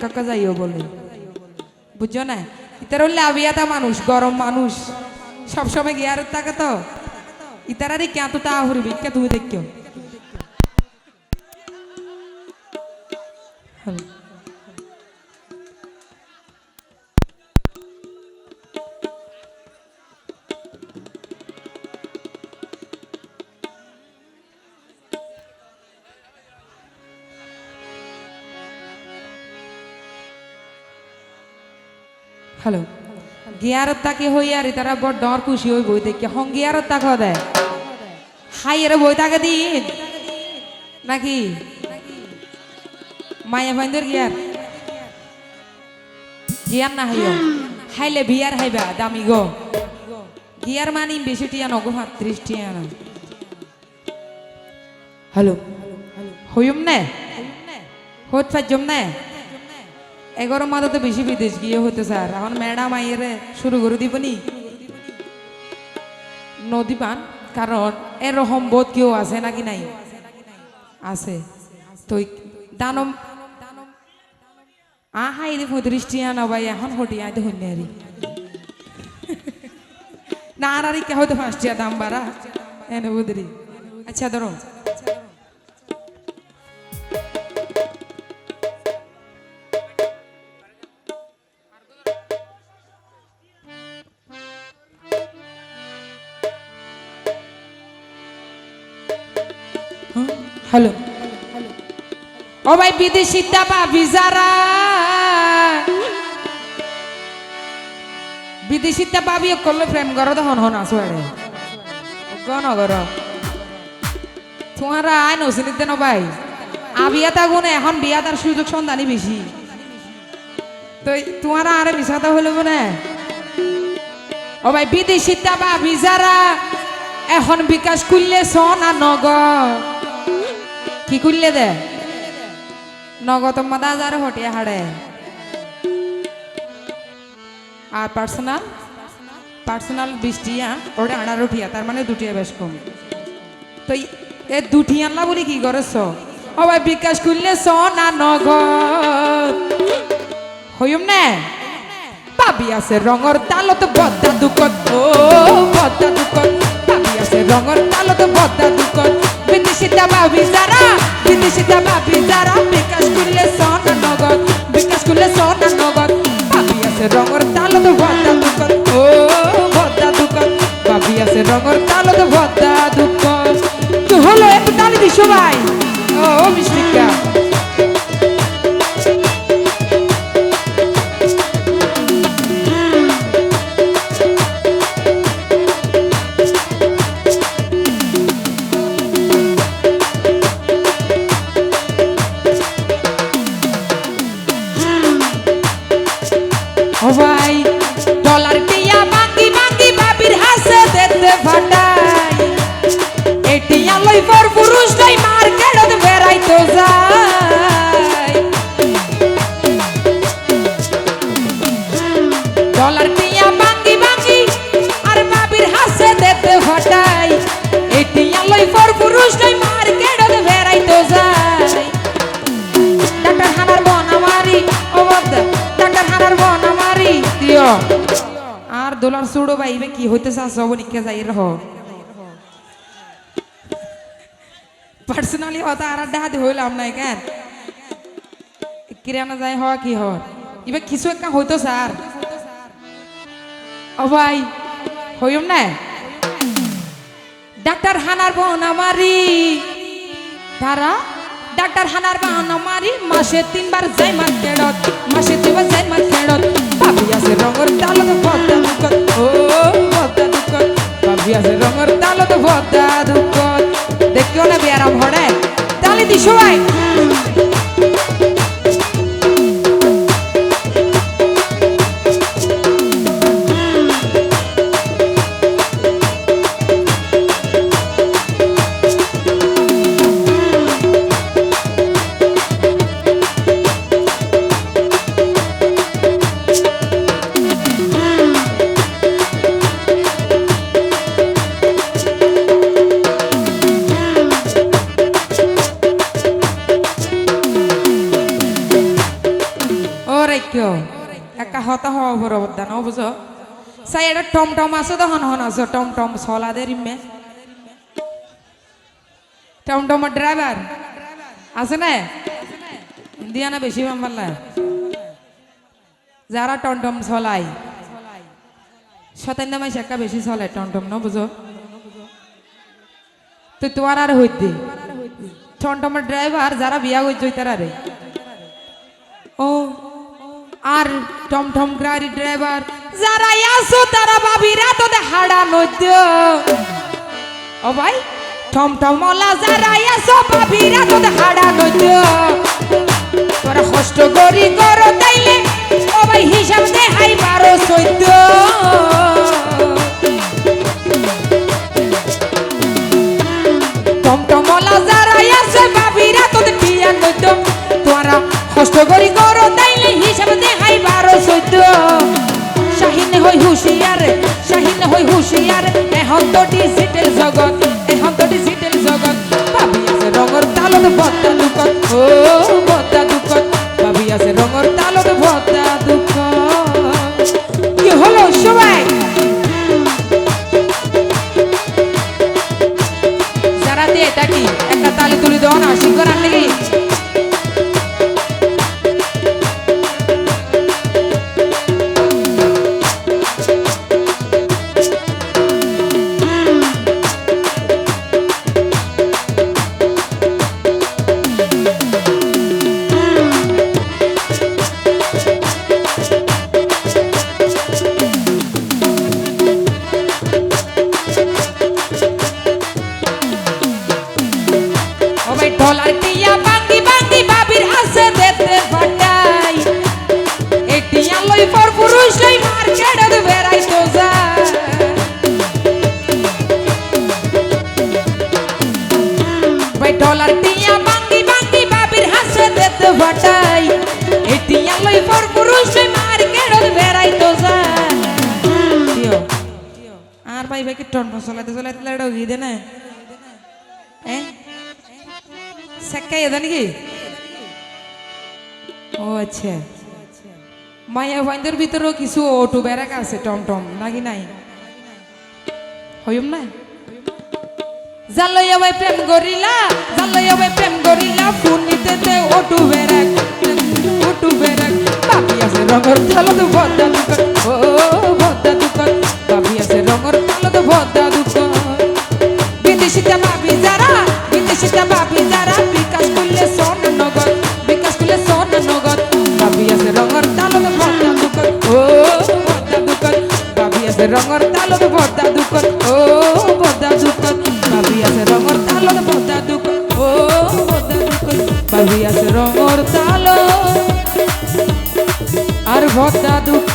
কাকা যাইও বলে বুঝছো না ইতার হলে আবিয়াতা মানুষ গরম মানুষ সবসময় গিয়ার থাকে তো ইতারারে কে তো তা হরবি কে তুমি দেখো হ্যালো গিয়ারত তাকে হই আর তারা বড় ডর খুশি হই বই দেখে হং গিয়ারত তাকে দেয় হাই এর বই তাকে দিন নাকি মায়া ভাইন্দর গিয়ার গিয়ার না হাইও হাইলে বিয়ার হাইবা দামি গো গিয়ার মানি বেশি টিয়া নগো 35 টিয়া না হ্যালো হইম না হত ফাজম না 11 মাদা তো বেশি বিদেশ গিয়ে হতে স্যার এখন ম্যাডাম আইরে শুরু করে দিবনি নদী পান কারণ এরকম বোধ কেউ আছে নাকি নাই আছে তো দানম আহাই রে 35 টিয়া না ভাই এখন হটি আইতে হইনে আরি না আরি কে হয়তো 5 টিয়া দাম বাড়া এনে বুদরি আচ্ছা ধরো হ্যালো ও ভাই বিদেশি দাবা ভিসারা বিদেশি দাবা বিয়ে করলে প্রেম করো তো হন হন আসো এড়ে গণ কর তোমারা আয় নসিনিতে ন ভাই আবিয়া তা গুনে এখন বিয়া তার সুযোগ সন্ধানী বেশি তো তোমারা আরে বিসাতা হইল না ও ভাই বিদেশি দাবা ভিসারা এখন বিকাশ করলে সোনা নগর কি করলে দে নগদ মাদা হাজার হটিয়া হাড়ে আর পার্সোনাল পার্সোনাল 20 টিয়া ওটা 18 টিয়া তার মানে 2 টিয়া বেশ কম তো এই 2 টিয়া না বলি কি করছ ও ভাই বিকাশ করলে সোনা নগদ হইম না পাবি আছে রঙর তালত বদ্দা দুকত ও বদ্দা দুকত পাবি আছে রঙর তালত বদ্দা দুকত বিদেশি দাবা ভিসারা বিদেশি দাবা ভিসারা বিকাশ করলে সোনা নগদ বিকাশ করলে সোনা নগদ পাবি আছে রঙর তালত বদ্দা দুকত ও বদ্দা দুকত পাবি আছে রঙর তালত বদ্দা দুকত তো হলো একটু তালি দিছো ভাই ও মিষ্টিকা ও ভাই ডলার টিয়া বাঙ্গি বাঙ্গি বাবির হাসে দেখতে ফাটাই এটিয়া লই পর পুরুষ নাই মার্কেটত বেড়াইতো যায় ডলার টিয়া বাঙ্গি বাঙ্গি আর বাবির হাসে দেখতে ফাটাই এটিয়া লই পর পুরুষ নাই মার্কেটত বেড়াইতো যায় ডাক্তার হানার বন আমারি ও বাবা ডাক্তার হানার বন দিও আর ডলার সুড়ো বাইবে কি হইতে চাস নিকে যাই রহ পার্সোনালি হতা আর ডাহাতে হইলাম না কেন কিরানা যায় হওয়া কি হর ইবে কিছু একটা হইতো স্যার ও ভাই হইম না ডাক্তার হানার বোন আমারি তারা ডাক্তার হানার বোন আমারি মাসে 3 বার যাই মার্কেটত মাসে 3 বার যাই মার্কেটত পাবি আছে রঙর তালত বদ্দা দুকত ও বদ্দা দুকত পাবি আছে রঙর তালত বদ্দা দুকত দেখিও না বিয়ারাম হড়ে তালি দিছো ভাই রাখ্য একা হতা হওয়া বরবদান ও বুঝো সাই এটা টমটম আছে তো হন হন আছে টমটম সলাদের ইমে টমটমের ড্রাইভার আছে না দিয়া না বেশি মামলা যারা টমটম চলায় শতান্য মাস একা বেশি চলে টমটম ন বুঝো তুই তোমার আর হইতে টমটমের ড্রাইভার যারা বিয়া করছে তারা রে ও আর টমটম গাড়ি ড্রাইভার যারা আসো তারা ভাবিরা তো হাড়া নদ্য ও ভাই টমটম ওলা যারা আসো ভাবিরা তো হাড়া নদ্য তোরা কষ্ট করি করো তাইলে ও ভাই হিসাব দে হাই 12 14 টমটম ওলা যারা আসো ভাবিরা তো বিয়া নদ্য তোরা কষ্ট করি করো তাইলে হিসাব দে হাই 12 14 শাহিন হই হুশিয়ার শাহিন হই হুশিয়ার এখন তো ডিজিটাল জগৎ এখন তো ডিজিটাল জগৎ ভাবি আছে রঙর তালত ভর্তা দুঃখ ও ভর্তা দুঃখ ভাবি আছে রঙর তালত ভর্তা দুঃখ কি হলো সবাই যারা দিয়ে এটা কি একটা তালে তুলি দেওয়া না শিখর আনলে কি ডলার টিয়া বাঙ্গি বাঙ্গি বাবির হাসে দেতে ফাটাই এটিয়া লই পর পুরুষ লই মার্কেটে বেড়াই তো যায় ভাই ডলার টিয়া বাঙ্গি বাঙ্গি বাবির হাসে দেতে ফাটাই এটিয়া লই পর পুরুষ লই মার্কেটে বেড়াই তো যায় আর ভাই ভাই কি টন ফসলাতে চলাতে লড়াও গিয়ে দে না হ্যাঁ সেক্কাই এদা নাকি ও আচ্ছা মায়া ভাইদের ভিতরেও কিছু অটো ব্যারাক আছে টমটম নাকি নাই হইম না জালইয়া ভাই প্রেম করিলা জালইয়া ভাই প্রেম করিলা ফোন নিতে অটো ব্যারাক বাকি আছে রঙর তালত ভদ্দা দুঃখ ও ভদ্দা দুঃখ বাকি আছে রঙর তালত ভদ্দা দুঃখ বিদেশিতে ভাবি যারা বিকাশ করলে সোন নগদ ভাবি আছে রঙর তালত ভদ্দা দুঃখ ও ভদ্দা দুঃখ ভাবি আছে রঙর তালত ভদ্দা দুঃখ ও ভদ্দা দুঃখ ভাবি আছে রঙর তালত ভদ্দা দুঃখ ও ভদ্দা দুঃখ ভাবি আছে রঙর তালত আর ভদ্দা দুঃখ